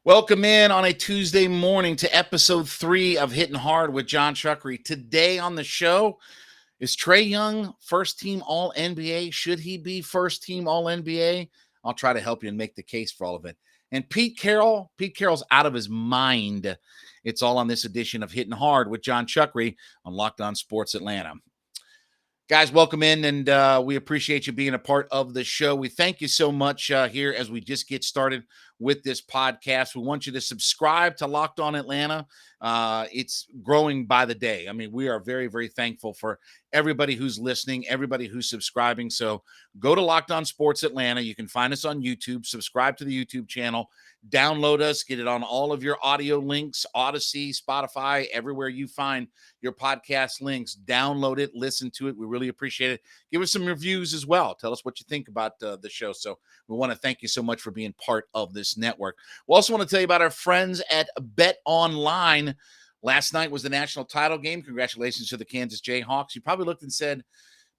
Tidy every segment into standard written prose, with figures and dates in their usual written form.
Welcome in on a Tuesday morning to episode 3 of Hitting Hard with John Chuckery. Today on the show is Trae Young first team All NBA. Should he be first team All NBA? I'll try to help you and make the case for all of it. And Pete Carroll's out of his mind. It's all on this edition of Hitting Hard with John Chuckery on Locked On Sports Atlanta. Guys, welcome in, and we appreciate you being a part of the show. We thank you so much here as we just get started with this podcast. We want you to subscribe to Locked On Atlanta. It's growing by the day. I mean, we are very, very thankful for everybody who's listening, everybody who's subscribing. So go to Locked On Sports Atlanta. You can find us on YouTube. Subscribe to the YouTube channel. Download us. Get it on all of your audio links, Odyssey, Spotify, everywhere you find your podcast links. Download it. Listen to it. We really appreciate it. Give us some reviews as well. Tell us what you think about the show. So we want to thank you so much for being part of this network. We also want to tell you about our friends at Bet Online. Last night was the national title game. Congratulations to the Kansas Jayhawks. You probably looked and said,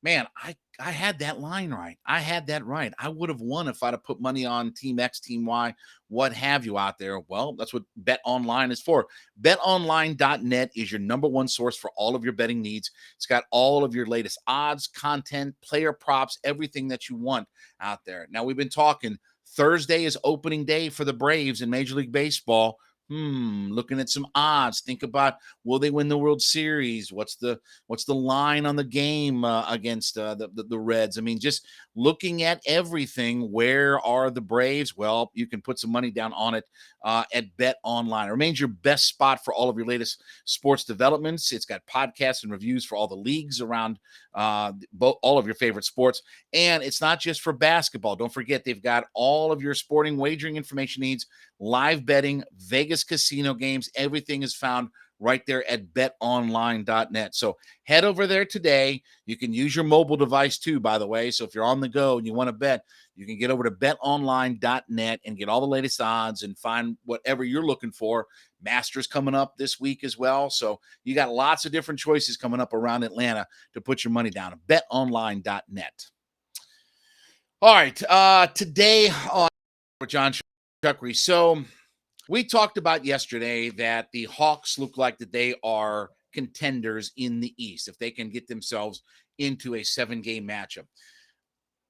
man, I had that line right. I had that right. I would have won if I'd have put money on Team X, Team Y, what have you out there. Well, that's what Bet Online is for. BetOnline.net is your number one source for all of your betting needs. It's got all of your latest odds, content, player props, everything that you want out there. Now, we've been talking. Thursday is opening day for the Braves in Major League Baseball. Looking at some odds. Think about, will they win the World Series? What's the line on the game against the Reds? I mean, just looking at everything. Where are the Braves? Well, you can put some money down on it at Bet Online. It remains your best spot for all of your latest sports developments. It's got podcasts and reviews for all the leagues around all of your favorite sports. And it's not just for basketball. Don't forget, they've got all of your sporting wagering information needs, live betting, Vegas casino games. Everything is found right there at betonline.net. So head over there today. You can use your mobile device too, by the way. So if you're on the go and you want to bet, you can get over to betonline.net and get all the latest odds and find whatever you're looking for. Masters coming up this week as well. So you got lots of different choices coming up around Atlanta to put your money down. betonline.net. All right. Today on John Chuckery. So we talked about yesterday that the Hawks look like that they are contenders in the East if they can get themselves into a 7-game matchup.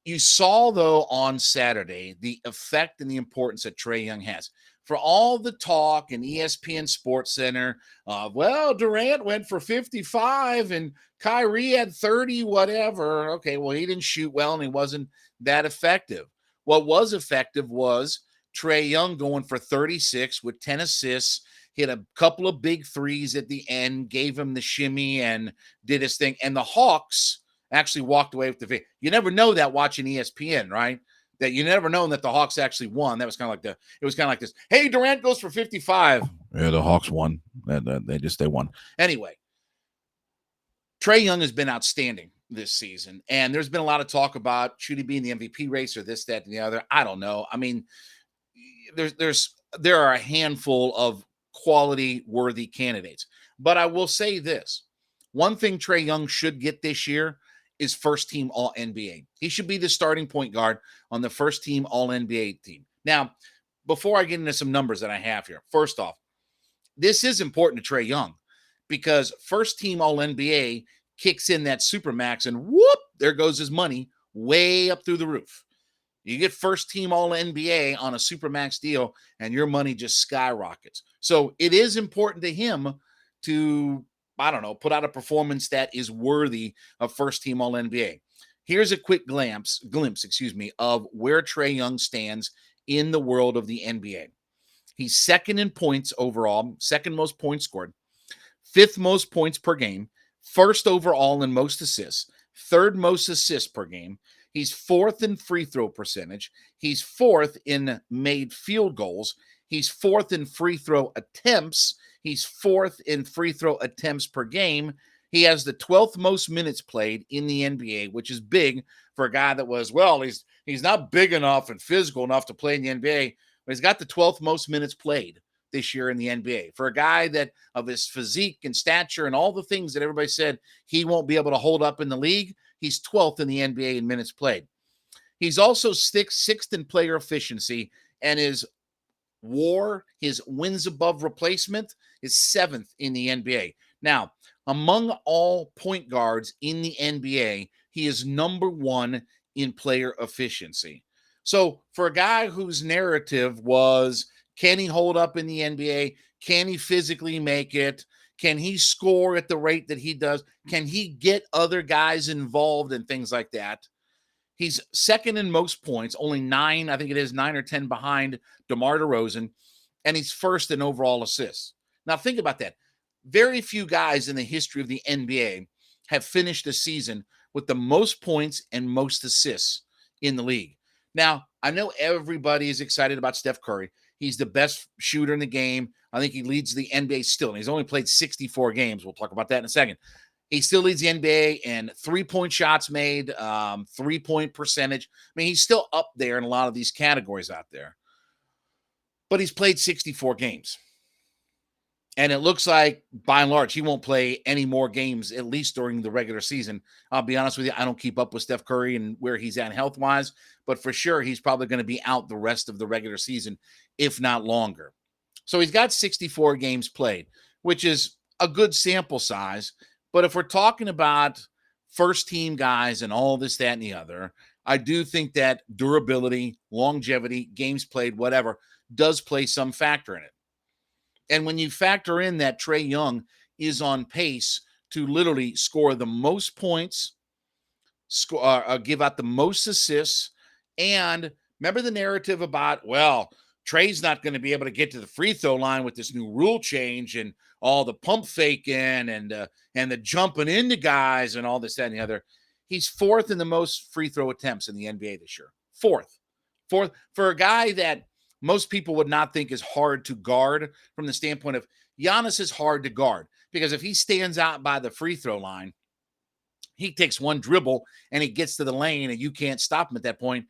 You saw, though, on Saturday, the effect and the importance that Trae Young has. For all the talk in ESPN Sports Center of, well, Durant went for 55 and Kyrie had 30, whatever. Okay, well, he didn't shoot well and he wasn't that effective. What was effective was Trae Young going for 36 with 10 assists, hit a couple of big threes at the end, gave him the shimmy and did his thing. And the Hawks actually walked away with the victory. You never know that watching ESPN, right? That you never known that the Hawks actually won. That was kind of like this. Hey, Durant goes for 55. Yeah, the Hawks won. They won. Anyway, Trae Young has been outstanding this season. And there's been a lot of talk about should he be in the MVP race or this, that, and the other. I don't know. I mean, there are a handful of quality worthy candidates. But I will say this. One thing Trae Young should get this year is first team All NBA. He should be the starting point guard on the first team All NBA team. Now, before I get into some numbers that I have here, first off, this is important to Trae Young because first team All NBA kicks in that supermax and whoop, there goes his money way up through the roof. You get first team All NBA on a supermax deal and your money just skyrockets. So it is important to him to, I don't know, put out a performance that is worthy of first team All NBA. Here's a quick glimpse, of where Trae Young stands in the world of the NBA. He's second in points overall, second most points scored, fifth most points per game, first overall in most assists, third most assists per game. He's fourth in free throw percentage. He's fourth in made field goals. He's fourth in free throw attempts. He's fourth in free throw attempts per game. He has the 12th most minutes played in the NBA, which is big for a guy that was, well, he's not big enough and physical enough to play in the NBA, but he's got the 12th most minutes played this year in the NBA. For a guy that of his physique and stature and all the things that everybody said he won't be able to hold up in the league, he's 12th in the NBA in minutes played. He's also sixth in player efficiency and is WAR, his wins above replacement, is 7th in the NBA. Now, among all point guards in the NBA, he is number 1 in player efficiency. So, for a guy whose narrative was, can he hold up in the NBA? Can he physically make it? Can he score at the rate that he does? Can he get other guys involved and things like that? He's second in most points, only 9, I think it is 9 or 10 behind DeMar DeRozan, and he's first in overall assists. Now, think about that. Very few guys in the history of the NBA have finished a season with the most points and most assists in the league. Now, I know everybody is excited about Steph Curry. He's the best shooter in the game. I think he leads the NBA still, and he's only played 64 games. We'll talk about that in a second. He still leads the NBA in 3-point shots made, 3-point percentage. I mean, he's still up there in a lot of these categories out there. But he's played 64 games. And it looks like, by and large, he won't play any more games, at least during the regular season. I'll be honest with you, I don't keep up with Steph Curry and where he's at health-wise, but for sure, he's probably going to be out the rest of the regular season, if not longer. So he's got 64 games played, which is a good sample size. But if we're talking about first-team guys and all this, that, and the other, I do think that durability, longevity, games played, whatever, does play some factor in it. And when you factor in that Trae Young is on pace to literally score the most points, give out the most assists, and remember the narrative about, well, Trae's not going to be able to get to the free throw line with this new rule change and all the pump faking and the jumping into guys and all this, that, and the other. He's 4th in the most free throw attempts in the NBA this year. 4th for a guy that most people would not think is hard to guard from the standpoint of Giannis is hard to guard because if he stands out by the free throw line, he takes one dribble and he gets to the lane and you can't stop him at that point.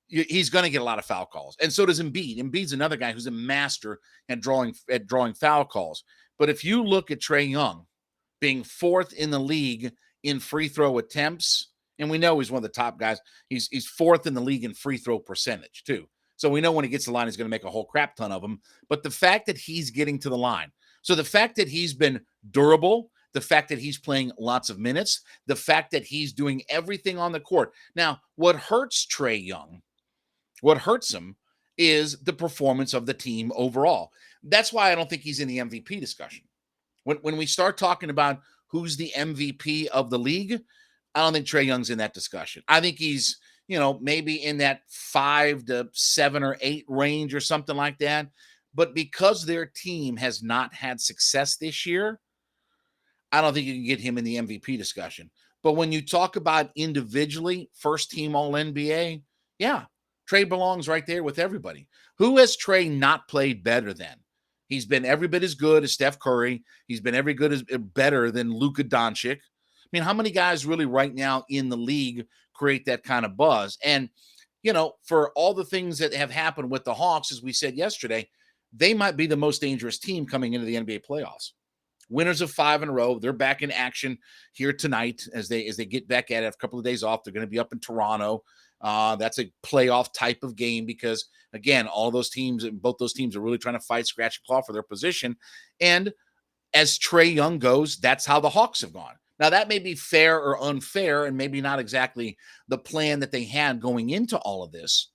He's going to get a lot of foul calls. And so does Embiid. Embiid's another guy who's a master at drawing foul calls. But if you look at Trae Young being 4th in the league in free throw attempts, and we know he's one of the top guys, he's 4th in the league in free throw percentage too. So we know when he gets to the line, he's going to make a whole crap ton of them. But the fact that he's getting to the line, so the fact that he's been durable, the fact that he's playing lots of minutes, the fact that he's doing everything on the court. Now, what hurts Trae Young, what hurts him is the performance of the team overall. That's why I don't think he's in the MVP discussion. When we start talking about who's the MVP of the league, I don't think Trae Young's in that discussion. I think he's, maybe in that 5 to 7 or 8 range or something like that. But because their team has not had success this year, I don't think you can get him in the MVP discussion. But when you talk about individually, first team All NBA, yeah, Trae belongs right there with everybody. Who has Trae not played better than? He's been every bit as good as Steph Curry. He's been every good as better than Luka Doncic. I mean, how many guys really right now in the league create that kind of buzz? And, for all the things that have happened with the Hawks, as we said yesterday, they might be the most dangerous team coming into the NBA playoffs. Winners of 5 in a row. They're back in action here tonight as they get back at it after a couple of days off. They're going to be up in Toronto. That's a playoff type of game because, again, both those teams are really trying to fight, scratch, and claw for their position. And as Trae Young goes, that's how the Hawks have gone. Now, that may be fair or unfair and maybe not exactly the plan that they had going into all of this,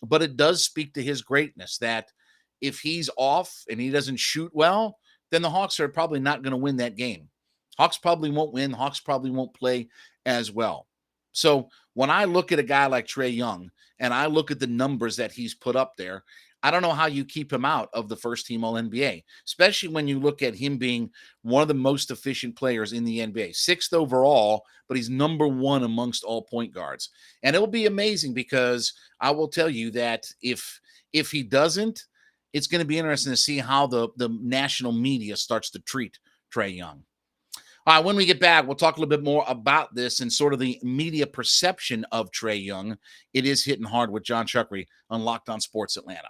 but it does speak to his greatness that if he's off and he doesn't shoot well, then the Hawks are probably not going to win that game. Hawks probably won't win. Hawks probably won't play as well. So when I look at a guy like Trae Young and I look at the numbers that he's put up there, I don't know how you keep him out of the first team All NBA, especially when you look at him being one of the most efficient players in the NBA, 6th overall, but he's number 1 amongst all point guards. And it'll be amazing because I will tell you that if he doesn't, it's going to be interesting to see how the national media starts to treat Trae Young. All right, when we get back, we'll talk a little bit more about this and sort of the media perception of Trae Young. It is hitting hard with John Chuckery on Locked On Sports Atlanta.